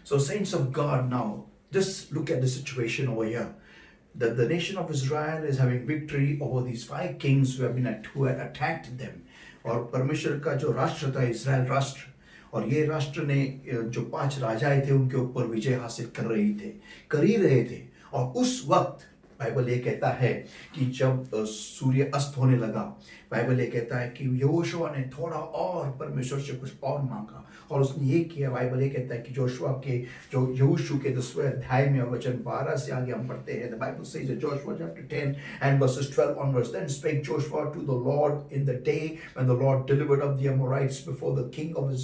So, saints of God, now just look at the situation over here. The nation of Israel is having victory over these five kings who had attacked them. और परमेश्वर का जो राष्ट्र था Israel राष्ट्र, और ये राष्ट्र ने जो पांच राजाएं थे उनके ऊपर विजय हासिल कर ही रहे थे। और उस वक्त बाइबल ये कहता है कि जब सूर्य अस्त होने लगा, बाइबल ये कहता है कि यहोशुआ ने थोड़ा और परमेश्वर से कुछ और मांगा और उसने ये किया। बाइबल ये कहता है कि जोशुआ के जो यहोशू के 10वें अध्याय में वचन 12 से आगे हम पढ़ते हैं। The Bible says in Joshua chapter 10 and verses 12 onwards, then spake Joshua to the Lord in the day when the Lord delivered up the Amorites before the king of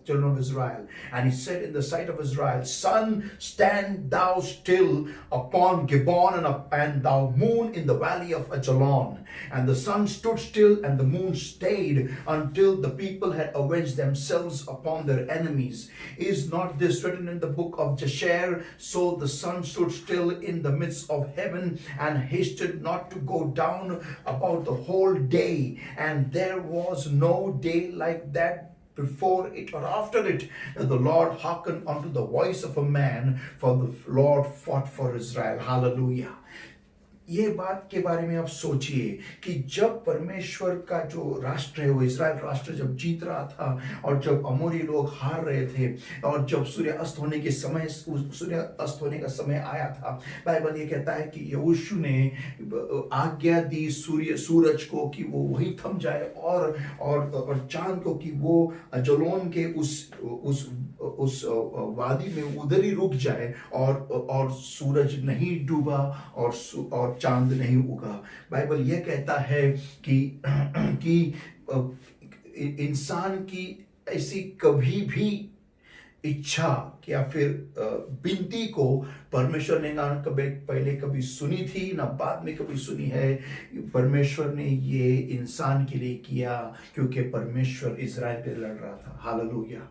children of Israel. And he said in the sight of Israel, Sun, stand thou still upon Gibeon, and thou moon in the valley of Ajalon. And the sun stood still and the moon stayed until the people had avenged themselves upon their enemies. Is not this written in the book of Jasher? So the sun stood still in the midst of heaven and hasted not to go down about the whole day. And there was no day like that before it or after it, that the Lord hearkened unto the voice of a man, for the Lord fought for Israel. Hallelujah. ये बात के बारे में आप सोचिए कि जब परमेश्वर का जो राष्ट्र है वो इज़राइल राष्ट्र जब जीत रहा था और जब अमोरी लोग हार रहे थे और जब सूर्य अस्त होने का समय आया था, बाइबल ये कहता है कि यहोशू ने आज्ञा दी सूरज को कि वो वहीं थम जाए और चांद को कि वो जलोन के उस वादी में उधर ही रुक जाए और सूरज नहीं डूबा और चांद नहीं उगा। बाइबल यह कहता है कि इंसान की ऐसी कभी भी इच्छा या फिर विनती को परमेश्वर ने ना पहले कभी सुनी थी ना बाद में कभी सुनी है। परमेश्वर ने ये इंसान के लिए किया क्योंकि परमेश्वर इज़राइल पे लड़ रहा था। हालेलुया।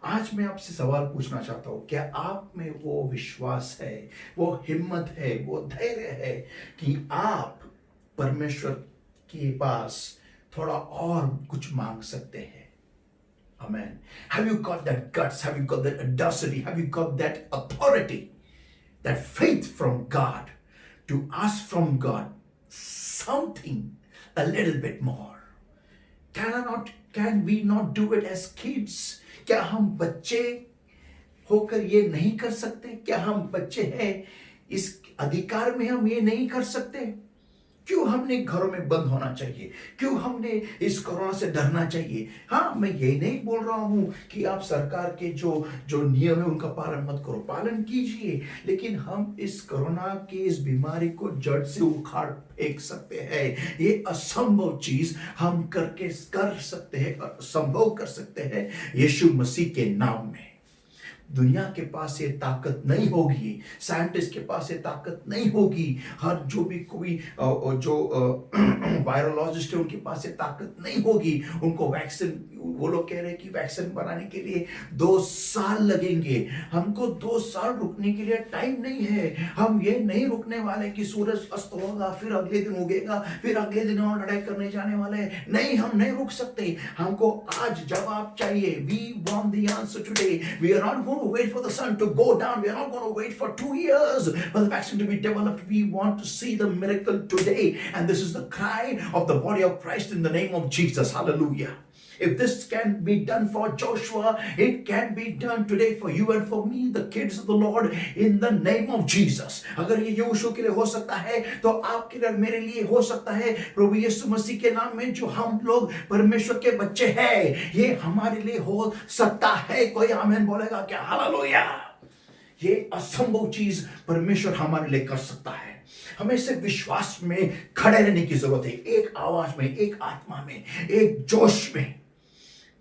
आज मैं आपसे सवाल पूछना चाहता हूँ, क्या आप में वो विश्वास है, वो हिम्मत है, वो धैर्य है कि आप परमेश्वर के पास थोड़ा और कुछ मांग सकते हैं? Amen. Have you got that guts? Have you got that audacity? Have you got that authority, that faith from God to ask from God something a little bit more? Can we not do it as kids? क्या हम बच्चे होकर ये नहीं कर सकते? क्या हम बच्चे हैं इस अधिकार में हम ये नहीं कर सकते? क्यों हमने घरों में बंद होना चाहिए? क्यों हमने इस कोरोना से डरना चाहिए? हाँ, मैं यही नहीं बोल रहा हूं कि आप सरकार के जो नियम है उनका पालन मत करो, पालन कीजिए, लेकिन हम इस कोरोना की इस बीमारी को जड़ से उखाड़ फेंक सकते हैं। ये असंभव चीज हम कर सकते हैं, संभव कर सकते हैं यीशु मसीह के नाम में। दुनिया के पास ये ताकत नहीं होगी, साइंटिस्ट के पास ये ताकत नहीं होगी, हर जो भी कोई जो वायरोलॉजिस्ट है उनके पास ये ताकत नहीं होगी। उनको वैक्सीन, वो लोग कह रहे हैं कि वैक्सीन बनाने के लिए 2 साल लगेंगे। हमको 2 साल रुकने के लिए टाइम नहीं है। हम ये नहीं रुकने वाले कि सूरज अस्त होगा फिर अगले दिन उगेगा फिर अगले दिन और लड़ाई करने जाने वाले हैं। नहीं, हम नहीं रुक सकते। हमको आज जवाब चाहिए। We want the answer today. We are not going to wait for the sun to go down. We are not going to wait for 2 years for the vaccine to be developed. We want to see the miracle today. And this is the cry of the body of Christ in the name of Jesus. Hallelujah. If this can be done for Joshua, it can be done today for you and for me, the kids of the Lord, in the name of Jesus. अगर ये यहोशू के लिए हो सकता है तो आपके लिए मेरे लिए हो सकता है। प्रभु यीशु मसीह के नाम में जो हम लोग परमेश्वर के बच्चे हैं, ये हमारे लिए हो सकता है। कोई आमीन बोलेगा क्या? हालेलुया। ये असंभव चीज परमेश्वर हमारे लिए कर सकता है। हमें सिर्फ विश्वास में खड़े रहने की जरूरत है, एक आवाज में, एक आत्मा में, एक जोश में।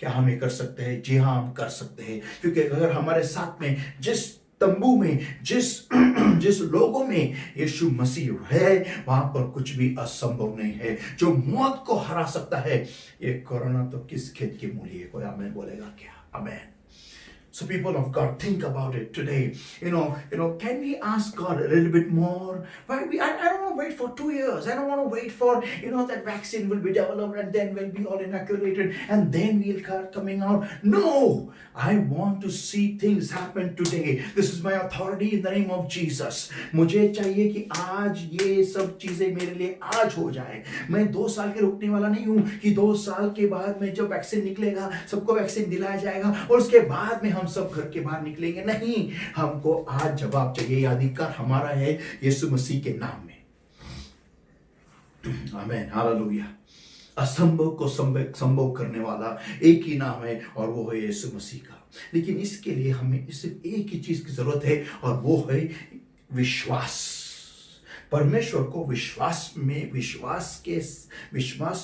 क्या हम ये कर सकते हैं? जी हाँ, हम कर सकते हैं, क्योंकि अगर हमारे साथ में जिस तंबू में जिस लोगों में यीशु मसीह है, वहां पर कुछ भी असंभव नहीं है। जो मौत को हरा सकता है, ये कोरोना तो किस खेत की मूली है? कोई आमीन बोलेगा क्या? आमीन। So people of God, think about it today. Can we ask God a little bit more? I don't know want to wait for 2 years. I don't want to wait for, that vaccine will be developed and then we'll be all inoculated and then we'll start coming out. No, I want to see things happen today. This is my authority in the name of Jesus. मुझे चाहिए कि आज ये सब चीजें मेरे लिए आज हो जाए. मैं 2 साल के रुकने वाला नहीं हूं कि 2 साल के बाद में जब वैक्सीन निकलेगा सबको वैक्सीन दिलाया जाएगा और उसके बाद में हम सब घर के बाहर निकलेंगे. नहीं, हमको आज जवाब चाहिए. ये अधिकार हमारा है यीशु मसीह के नाम में. आमीन, हालेलुया. असंभव को संभव करने वाला एक ही नाम है और वो है यीशु मसीह का. लेकिन इसके लिए हमें सिर्फ एक ही चीज की जरूरत है और वो है विश्वास. परमेश्वर को विश्वास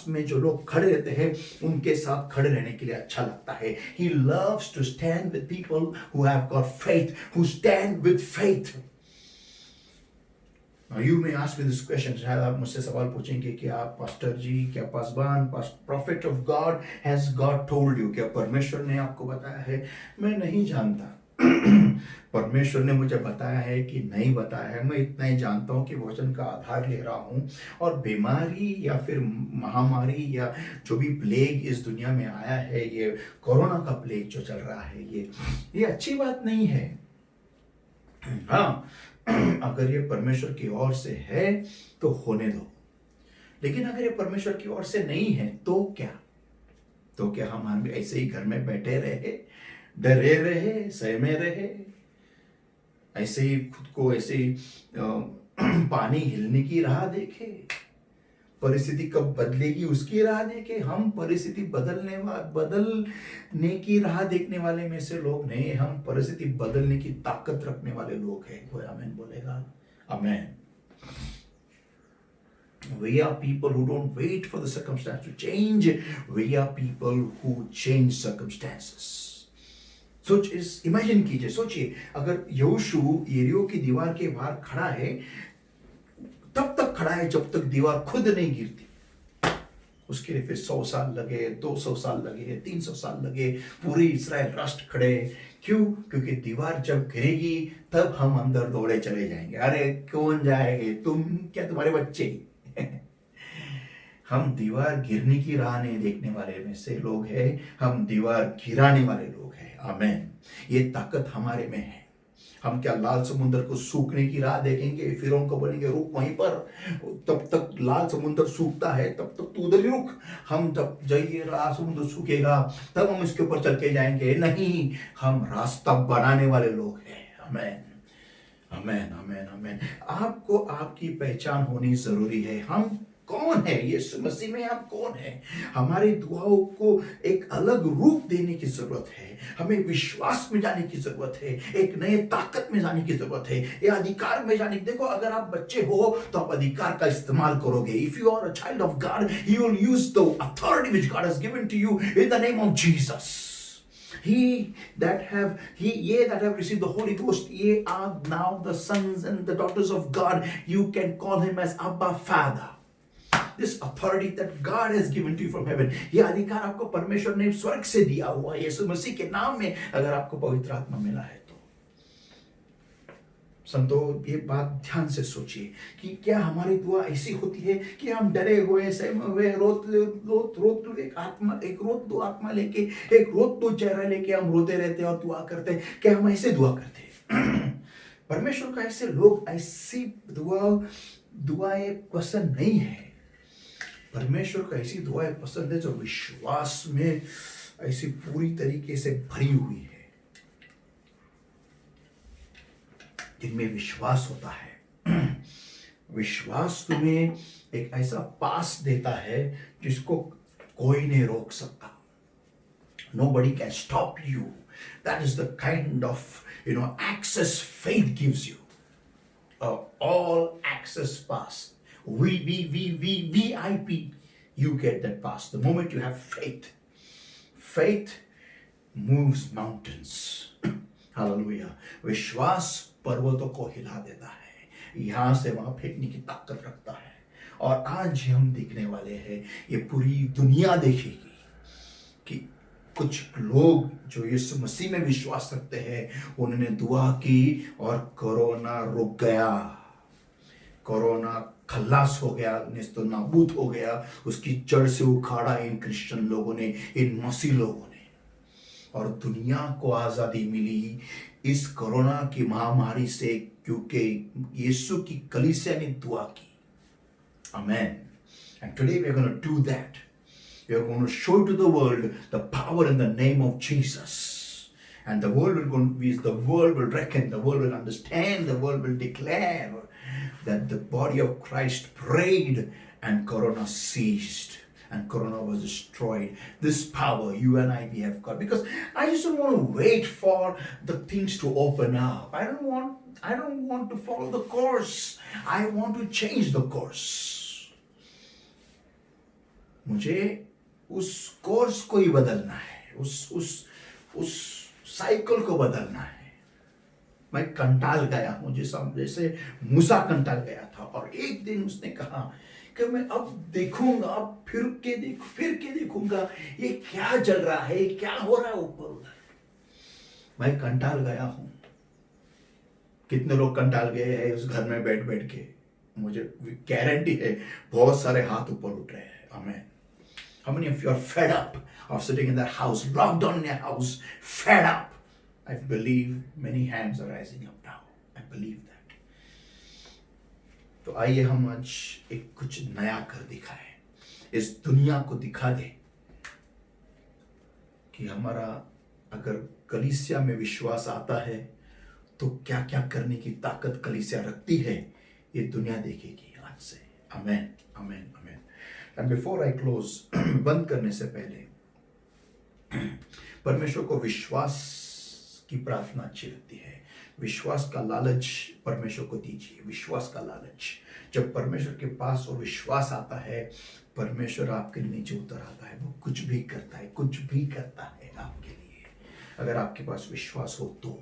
में जो लोग खड़े रहते हैं उनके साथ खड़े रहने के लिए अच्छा लगता है. He loves to stand with people who have got faith, who stand with faith. Now you may ask me this question. शायद आप मुझसे सवाल पूछेंगे कि आप पास्टर जी, क्या Paswan, profit of God, has God told you, क्या परमेश्वर ने आपको बताया है? मैं नहीं जानता. परमेश्वर ने मुझे बताया है कि नहीं बताया है, मैं इतना ही जानता हूं कि वचन का आधार ले रहा हूं. और बीमारी या फिर महामारी या जो भी प्लेग इस दुनिया में आया है, ये कोरोना का प्लेग जो चल रहा है, ये अच्छी बात नहीं है. हाँ, अगर ये परमेश्वर की ओर से है तो होने दो. लेकिन अगर ये परमेश्वर की ओर से नहीं है तो क्या हम ऐसे ही घर में बैठे रहे, डरे रहे, सहमे रहे, ऐसे ही खुद को ऐसे ही पानी हिलने की राह देखे, परिस्थिति कब बदलेगी उसकी राह देखे? हम परिस्थिति बदलने की राह देखने वाले में से लोग नहीं, हम परिस्थिति बदलने की ताकत रखने वाले लोग हैं. कोई आमीन बोलेगा? आमीन. We are people who don't wait for the circumstance to change. We are people who change circumstances. Imagine कीजिए, सोचिए, अगर यहोशू यरीहो की दीवार के बाहर खड़ा है, तब तक खड़ा है जब तक दीवार खुद नहीं गिरती. उसके लिए फिर 100 साल लगे, 200 साल लगे, 300 साल लगे, पूरी इस्राएल राष्ट्र खड़े. क्यों? क्योंकि दीवार जब गिरेगी तब हम अंदर दौड़े चले जाएंगे. अरे कौन जाएंगे? तुम क्या, तुम्हारे बच्चे? हम दीवार गिरने की राह नहीं देखने वाले में से लोग हैं, हम दीवार गिराने वाले लोग हैं. आमीन. ये ताकत हमारे में है. हम क्या लाल समुद्र को सूखने की राह देखेंगे? फिर उनको बोलेंगे रुक वहीं पर, तब तक लाल समुद्र सूखता है तब तक तू उधर ही रुक, हम जब जाइए लाल समुद्र सूखेगा तब हम इसके ऊपर चल के जाएंगे. नहीं, हम रास्ता बनाने वाले लोग हैं. आमीन, आमीन, आमीन, आमीन. आपको आपकी पहचान होनी जरूरी है. हम कौन है? यीशु मसीह में हम कौन है? हमारी दुआओं को एक अलग रूप देने की जरूरत है. हमें विश्वास में जाने की जरूरत है, एक नए ताकत में जाने की जरूरत है, ये अधिकार में जाने. देखो, अगर आप बच्चे हो तो आप अधिकार का इस्तेमाल करोगे. If you are a child of God, he will use the authority which God has given to you in the name of Jesus. Ye that have received the Holy Ghost, ye are now the sons and the daughters of God. You can call him as Abba Father. This authority that God has given to you from heaven, ये अधिकार आपको परमेश्वर ने स्वर्ग से दिया हुआ है यीशु मसीह के नाम में. अगर आपको पवित्र आत्मा मिला है तो संतो, ये बात ध्यान से सोचिए कि क्या हमारी दुआ ऐसी होती है कि हम डरे हुए, सहमे हुए, एक रोत दो आत्मा लेके, एक रोत दो चेहरा लेके हम रोते रहते हैं और दुआ करते हैं? क्या हम ऐसे दुआ करते हैं? परमेश्वर का ऐसे लोग, ऐसी दुआएं पसंद नहीं है. परमेश्वर को ऐसी दुआएं पसंद है जो विश्वास में ऐसी पूरी तरीके से भरी हुई है, जिनमें विश्वास होता है. विश्वास तुम्हें एक ऐसा पास देता है जिसको कोई नहीं रोक सकता. Nobody can stop you. That is the kind of access faith gives you. All access pass. VIP, you get that pass. The moment you have faith, faith moves mountains. Hallelujah. विश्वास पर्वतों को हिला देता है, यहां से वहां फेंकने की ताकत रखता है. और आज हम देखने वाले हैं, ये पूरी दुनिया देखेगी कि कुछ लोग जो यीशु मसीह में विश्वास रखते हैं, उन्होंने दुआ की और कोरोना रुक गया. कोरोना खल्लास हो गया, नेस्तो नाबूद हो गया, उसकी जड़ से उखाड़ा इन क्रिश्चियन लोगों ने, इन मसीह लोगों ने। और दुनिया को आजादी मिली इस कोरोना की महामारी से, क्योंकि यीशु की कलीसिया ने दुआ की। आमेन। And today we are going to do that. We are going to show to the world the power in the name of Jesus. And the world will reckon, the world will understand, the world will declare that the body of Christ prayed and corona ceased and corona was destroyed. This power you and I we have got, because I just don't want to wait for the things to open up. I don't want to follow the course. I want to change the course. मुझे उस course को ही बदलना है, उस cycle को बदलना है। मैं कंटाल गया हूं, जैसे मूसा कंटाल गया था, और एक दिन उसने कहा कि मैं अब देखूंगा, अब फिर के देखूंगा ये क्या चल रहा है, क्या हो रहा है ऊपर उधर। मैं कंटाल गया हूं। कितने लोग कंटाल गए हैं उस घर में बैठ बैठ के? मुझे गारंटी है बहुत सारे हाथ ऊपर उठ रहे हैं। आमीन। How many of you are fed up of sitting in that house, locked down in your house, fed up? I believe many hands are rising up now. I believe that. तो आइए हम आज एक कुछ नया कर दिखाएं, इस दुनिया को दिखा दे कि हमारा अगर कलीसिया में विश्वास आता है तो क्या क्या करने की ताकत कलीसिया रखती है, ये दुनिया देखेगी आज से। आमेन, आमेन, आमेन। एंड बिफोर आई क्लोज, बंद करने से पहले परमेश्वर को विश्वास की प्रार्थना अच्छी लगती है। विश्वास का लालच परमेश्वर को दीजिए, विश्वास का लालच। जब परमेश्वर के पास और विश्वास आता है, परमेश्वर आपके नीचे उतर आता है, वो कुछ भी करता है, कुछ भी करता है आपके लिए। अगर आपके पास विश्वास हो तो